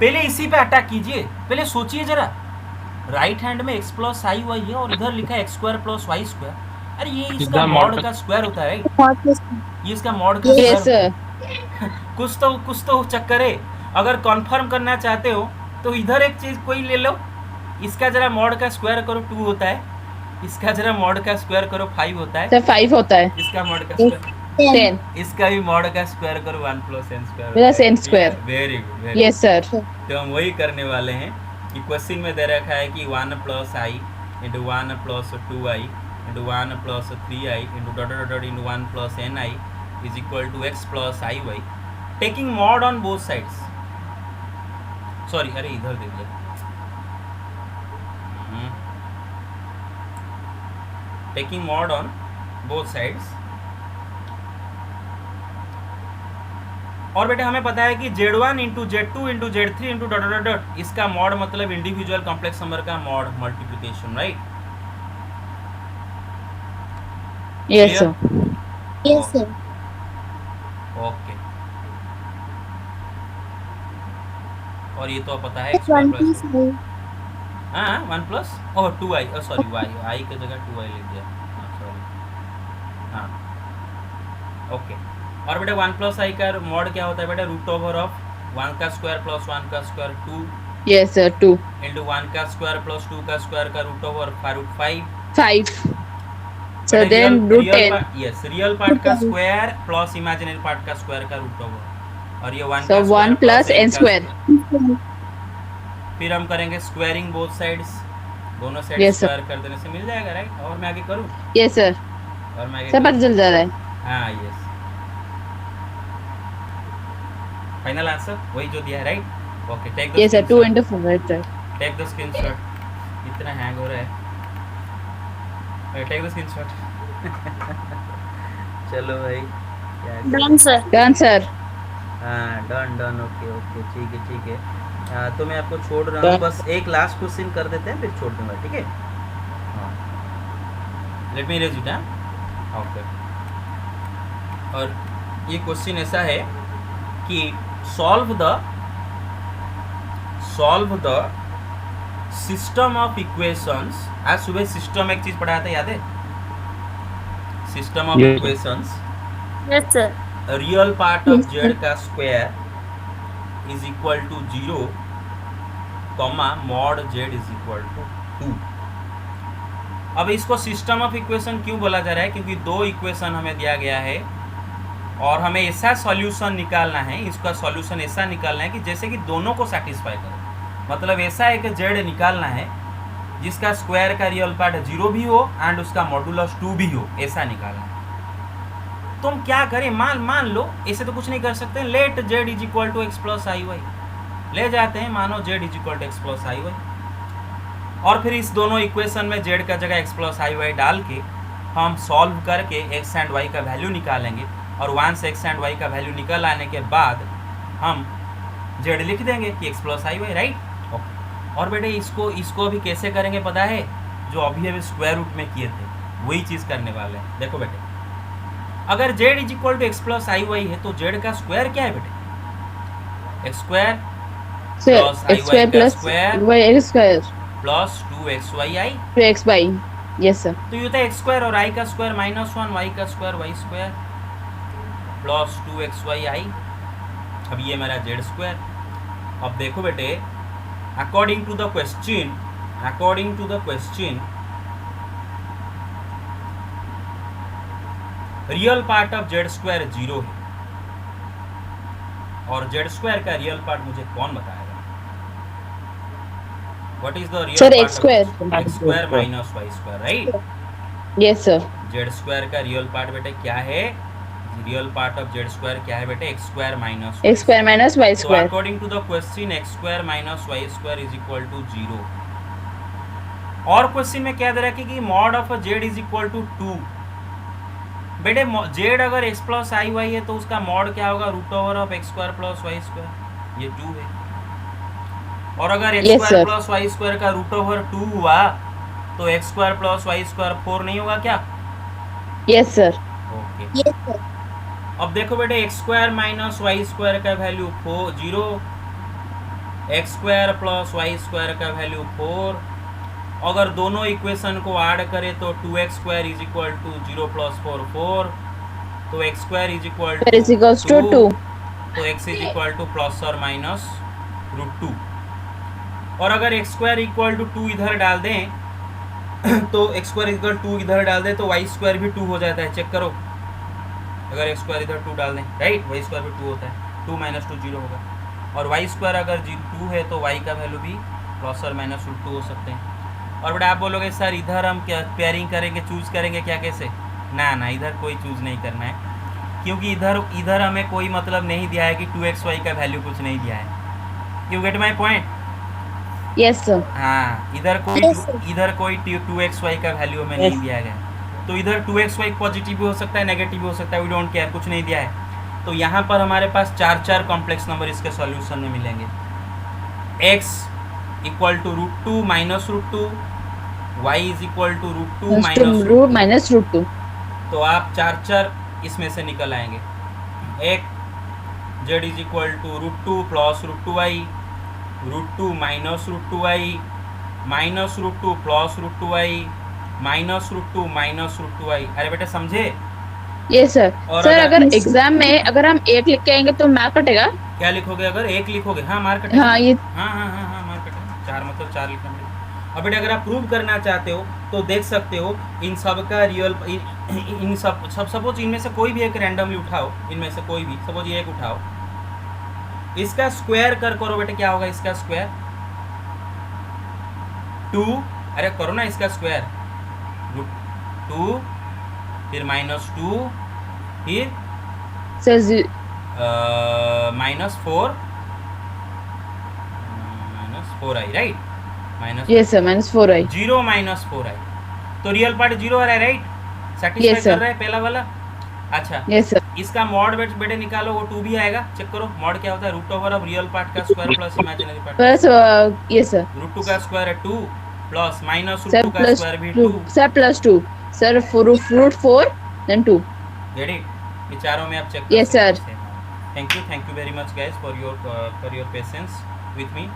पहले इसी पे अटैक कीजिए, पहले सोचिए जरा। राइट हैंड में x + iy है और इधर लिखा है x² + y²। अरे ये इसका सीधा मॉड mod का स्क्वायर होता है, What is ये इसका मॉड का Yes, स्क्वायर। sir. कुछ तो चक्कर है। अगर कंफर्म करना चाहते हो तो इधर एक चीज कोई ले लो, इसका जरा मॉड का स्क्वायर करो 2 होता है, इसका जरा मॉड का स्क्वायर करो 5 होता है, Sir, 5 होता है. इसका मॉड का Yes. स्क्वायर, 10. इसका भी मॉड का स्क्वायर करो 1 + n²। Plus n². Very good. Yes, sir. तो हम वही करने वाले हैं कि क्वेश्चन में दे रखा है कि 1 + i into 1 + 2i into 1 + 3i into dot dot dot into 1 + ni is equal to x + iy, taking mod on both sides. Sorry, अरे इधर दे दिया। Taking mod on both sides. और बेटे हमें पता है कि Z1 × Z2 × Z3 × dot dot dot, इसका मॉड मतलब इंडिविजुअल कॉम्प्लेक्स नंबर का mod multiplication, right? Yes, sir. Yes, sir. Okay. और ये तो पता है It's 1 + i. हाँ 1 + 2i, सॉरी y की जगह 2i लिख दिया, सॉरी। हाँ ओके। और बेटा 1 + i का मॉड क्या होता है बेटा? √(1 का स्क्वायर + 1 का स्क्वायर 2 Yes, sir. 2. इंटू 1 का स्क्वायर + 2 का स्क्वायर का √5। 5. So then √10. Yes, real part का स्क्वायर प्लस इमेजिनरी पार्ट का स्क्वायर का √, और ये 1 So 1 + n². फिर हम करेंगे स्क्वायरिंग बोथ साइड्स, दोनों साइड Yes, sir. स्क्वायर कर देने से मिल जाएगा, राइट? और मैं आगे करूँ? Yes, sir. और मैं आगे सब पता चल जा रहा है. हाँ यस, फाइनल आंसर वही जो दिया है, right? Okay, take the Yes, sir. 2 × 4. Right, right. Take the screenshot. इतना हैंग हो रहा है। Take the screenshot. चलो भाई क्या Done, sir. Done, sir. हाँ डन डन ओके ओके ठीक है। तो मैं आपको छोड़ रहा हूँ, Done. बस एक लास्ट क्वेश्चन कर देते हैं फिर छोड़ दूंगा, ठीक है। हाँ लेट मी रेज इट। हाँ ओके। और ये क्वेश्चन ऐसा है कि solve the system of equations. आज सुबह सिस्टम एक चीज पढ़ाया था, याद है? System of Yes. Equations. Yes, sir. Real part of Z का square is equal to 0 comma mod Z is equal to 2। अब इसको सिस्टम ऑफ इक्वेशन क्यों बोला जा रहा है? क्योंकि दो इक्वेशन हमें दिया गया है और हमें ऐसा सॉल्यूशन निकालना है, इसका सॉल्यूशन ऐसा निकालना है कि जैसे कि दोनों को सेटिस्फाई करे। मतलब ऐसा एक जेड निकालना है जिसका स्क्वायर का रियल पार्ट 0 भी हो एंड उसका मॉडुलस 2 भी हो, ऐसा निकालना है। तो हम क्या करें? मान लो ऐसे तो कुछ नहीं कर सकते। Let Z is equal to x plus I y ले जाते हैं, मानो z is equal to x plus I Y, और फिर इस दोनों इक्वेशन में जेड का जगह एक्स प्लस आई वाई डाल के हम सॉल्व करके एक्स एंड वाई का वैल्यू निकालेंगे, और वंस एक्स एंड वाई का वैल्यू निकल आने के बाद हम जेड लिख देंगे कि एक्स प्लस आई वाई, राइट? और बेटे इसको भी कैसे करेंगे पता है? जो अभी अभी स्क्वायर रूट में किए थे वही चीज़ करने वाले हैं। देखो बेटे, अगर z is equal to x plus I y है तो जेड का स्क्वायर क्या है बेटे? X square Sir, Plus x square plus square y x square plus 2xy। 2xy. Yes, sir. तो ये होता है एक्स स्क्वायर और आई का स्क्वायर -1, वाई का square Y square plus 2xy। अब ये मेरा जेड स्क्वायर। अब देखो बेटे, according to the question real part of z square 0 है, और जेड स्क्वायर का रियल पार्ट मुझे कौन बताएगा? What is the real Sir, part? x square. X square minus Y square, right? Yes, sir. Z square का रियल पार्ट बेटे क्या है? Real part of z square क्या है बेटे? X square minus x square minus y So square. according to the question x square minus y square is equal to 0। और क्वेश्चन में क्या दे रहा है कि mod of z is equal to 2। बेटे z अगर x प्लस आई वाई है तो उसका मॉड क्या होगा? Root over of X square plus Y square, ये 2 है। और अगर X Yes, square sir. Plus Y square का रूट ओवर 2 हुआ तो x square plus Y square 4 नहीं होगा क्या? Yes, sir. Okay. Yes, sir. अब देखो बेटे, x square minus Y square का value 0, X square plus Y square का वैल्यू 4। अगर दोनों इक्वेशन को ऐड करें तो 2x square is equal to 0 plus 4 4, तो x square is equal Square is equals to 2. तो x is equal to plus और माइनस रूट 2। और अगर एक्स स्क्वायर इक्वल टू 2 इधर डाल दें तो एक्स स्क्वायर इक्वल 2 इधर डाल दें तो वाई स्क्वायर भी 2 हो जाता है। चेक करो, अगर एक्स स्क्वायर इधर 2 डाल दें, राइट, वाई स्क्वायर भी 2 होता है। 2 माइनस 2 0 होगा। और वाई स्क्वायर अगर 2 है तो वाई का वैल्यू भी प्लस और माइनस रूट 2 हो सकते हैं। और बेटा आप बोलोगे सर इधर हम क्या पेयरिंग करेंगे, चूज़ करेंगे क्या, कैसे? ना इधर कोई चूज़ नहीं करना है, क्योंकि इधर हमें कोई मतलब नहीं दिया है कि 2xy का वैल्यू कुछ नहीं दिया है। You get my point? Yes, sir. हाँ, इधर Yes, sir. कोई 2xy का वैल्यू हमें नहीं दिया गया है। तो इधर 2xy पॉजिटिव भी हो सकता है, नेगेटिव भी हो सकता है, वी डोंट केयर, कुछ नहीं दिया है। तो यहाँ पर हमारे पास 4 कॉम्प्लेक्स नंबर इसके सॉल्यूशन में मिलेंगे। x equal to root 2 minus root 2, y is equal to root 2 minus Root minus root 2. तो आप 4 इसमें से निकल आएंगे। एक z is equal to root 2 plus root 2 y, root 2 minus root 2 y, minus root 2 plus root 2 y, minus root 2 minus root 2 y. अरे बेटा समझे? Yes, sir. और Sir, अगर- अगर एग्जाम में अगर हम 1 लिख के आएंगे तो मार्क कटेगा? क्या लिखोगे? अगर 1 लिखोगे, हाँ मार्क कटेगा। हाँ, ये हाँ मार्क कटेगा। 4 मतलब 4 लिखना पड़ेगा। अब बेटा अगर आप प्रूव करना चाहते हो तो देख सकते हो इन सब का रियल इन सब सपोज इनमें से कोई भी एक रैंडमली उठाओ, इनमें से कोई भी, सपोज ये एक उठाओ, इसका स्क्वायर करो बेटे, क्या होगा इसका स्क्वायर? 2, अरे करो ना इसका स्क्वायर, रूट 2 फिर माइनस 2 फिर सर -4 आई, right? Minus Yes, sir. Minus 4i. 0 minus 4i, तो रियल पार्ट 0 आ रहा है, राइट? Satisfy Yes, sir. कर रहा है पहला वाला। अच्छा, Yes, sir. इसका मॉड बेटे निकालो, वो 2 भी आएगा, चेक करो। मॉड क्या होता है? Root over of real part का square plus imaginary part. Plus, yes, sir. Root 2 का स्क्वायर है 2 प्लस माइनस रूट Sir, 2 का plus स्क्वायर भी 2. 2। Sir, plus 2. Sir, root 4, then 2. Get it? ये चारों में आप check Yes, sir. Thank you very much guys for your patience with me.